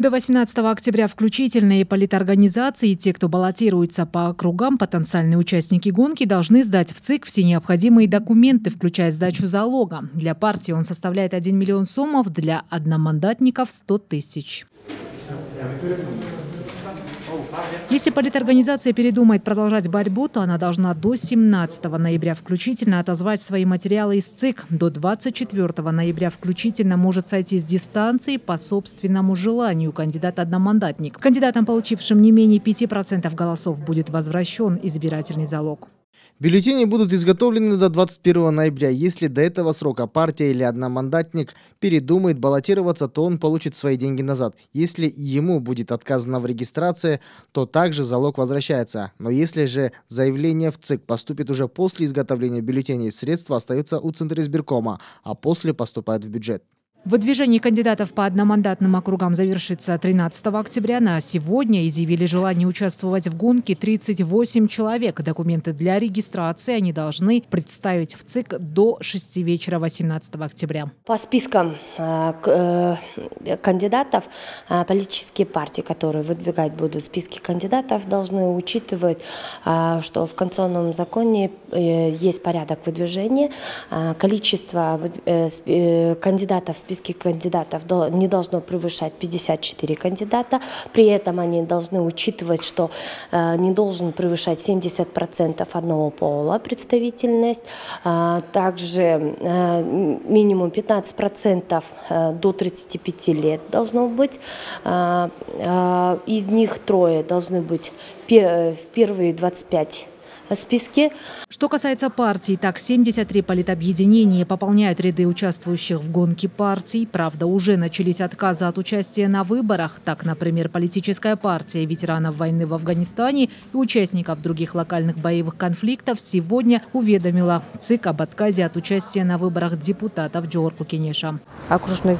До 18 октября включительно и политорганизации, и те, кто баллотируется по округам, потенциальные участники гонки должны сдать в ЦИК все необходимые документы, включая сдачу залога. Для партии он составляет 1 миллион сомов, для одномандатников – 100 тысяч. Если политорганизация передумает продолжать борьбу, то она должна до 17 ноября включительно отозвать свои материалы из ЦИК. До 24 ноября включительно может сойти с дистанции по собственному желанию кандидат-одномандатник. Кандидатам, получившим не менее 5% голосов, будет возвращен избирательный залог. Бюллетени будут изготовлены до 21 ноября. Если до этого срока партия или одномандатник передумает баллотироваться, то он получит свои деньги назад. Если ему будет отказано в регистрации, то также залог возвращается. Но если же заявление в ЦИК поступит уже после изготовления бюллетеней, средства остаются у Центризбиркома, а после поступают в бюджет. Выдвижение кандидатов по одномандатным округам завершится 13 октября. На сегодня изъявили желание участвовать в гонке 38 человек. Документы для регистрации они должны представить в ЦИК до 6 вечера 18 октября. По спискам кандидатов политические партии, которые выдвигать будут списки кандидатов, должны учитывать, что в конституционном законе есть порядок выдвижения. Количество кандидатов в списке кандидатов не должно превышать 54 кандидата. При этом они должны учитывать, что не должен превышать 70% одного пола представительность. Также минимум 15% до 35 лет должно быть. Из них трое должны быть в первые 25 в списке. Что касается партий, так 73 политобъединения пополняют ряды участвующих в гонке партий. Правда, уже начались отказы от участия на выборах. Так, например, политическая партия ветеранов войны в Афганистане и участников других локальных боевых конфликтов сегодня уведомила ЦИК об отказе от участия на выборах депутатов Жогорку Кенеша. Окружной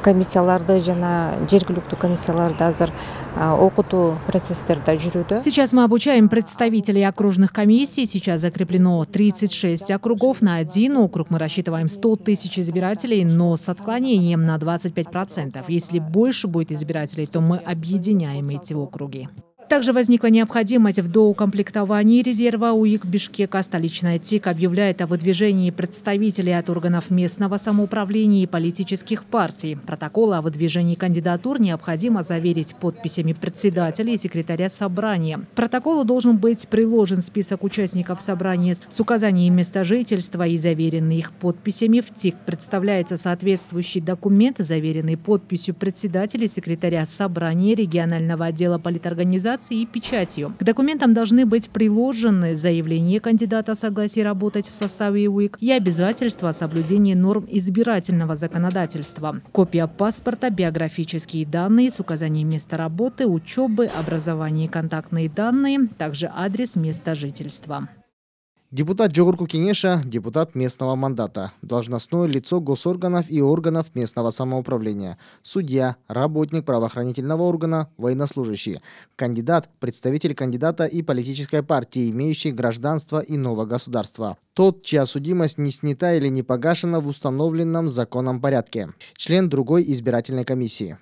комиссияларды жана жергиликтүү комиссияларды азыр окутуу процесстерде жүрүүдө. Сейчас мы обучаем представителей окружных комиссий. Сейчас закреплено 36 округов. На один округ мы рассчитываем 100 тысяч избирателей, но с отклонением на 25%. Если больше будет избирателей, то мы объединяем эти округи. Также возникла необходимость в доукомплектовании резерва УИК Бишкека. Столичная ТИК объявляет о выдвижении представителей от органов местного самоуправления и политических партий. Протоколы о выдвижении кандидатур необходимо заверить подписями председателя и секретаря собрания. К протоколу должен быть приложен список участников собрания с указанием места жительства и заверенный их подписями. В ТИК представляется соответствующий документ, заверенный подписью председателя и секретаря собрания регионального отдела политорганизации и печатью. К документам должны быть приложены заявление кандидата о согласии работать в составе УИК и обязательства о соблюдении норм избирательного законодательства. Копия паспорта, биографические данные с указанием места работы, учебы, образования и контактные данные, также адрес места жительства. Депутат Жогорку Кенеша – депутат местного мандата, должностное лицо госорганов и органов местного самоуправления, судья, работник правоохранительного органа, военнослужащий, кандидат, представитель кандидата и политической партии, имеющий гражданство иного государства, тот, чья судимость не снята или не погашена в установленном законом порядке, член другой избирательной комиссии.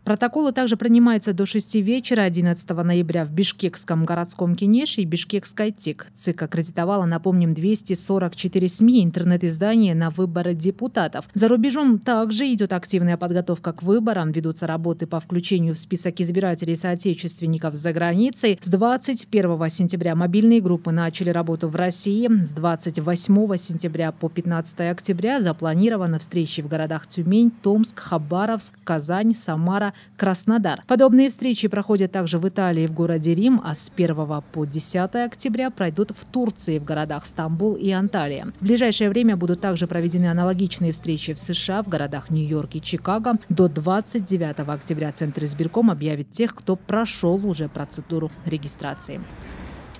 Протоколы также принимаются до 6 вечера 11 ноября в Бишкекском городском кенеше и Бишкекской ТИК. ЦИК аккредитовала, напомним, 244 СМИ и интернет-издания на выборы депутатов. За рубежом также идет активная подготовка к выборам. Ведутся работы по включению в список избирателей соотечественников за границей. С 21 сентября мобильные группы начали работу в России. С 28 сентября по 15 октября запланированы встречи в городах Тюмень, Томск, Хабаровск, Казань, Самара, Краснодар. Подобные встречи проходят также в Италии в городе Рим, а с 1 по 10 октября пройдут в Турции в городах Стамбул и Анталия. В ближайшее время будут также проведены аналогичные встречи в США в городах Нью-Йорк и Чикаго. До 29 октября Центризбирком объявит тех, кто прошел уже процедуру регистрации.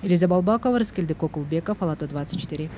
Элиза Балбакова, Раскельды Кокулбеков, Алато 24.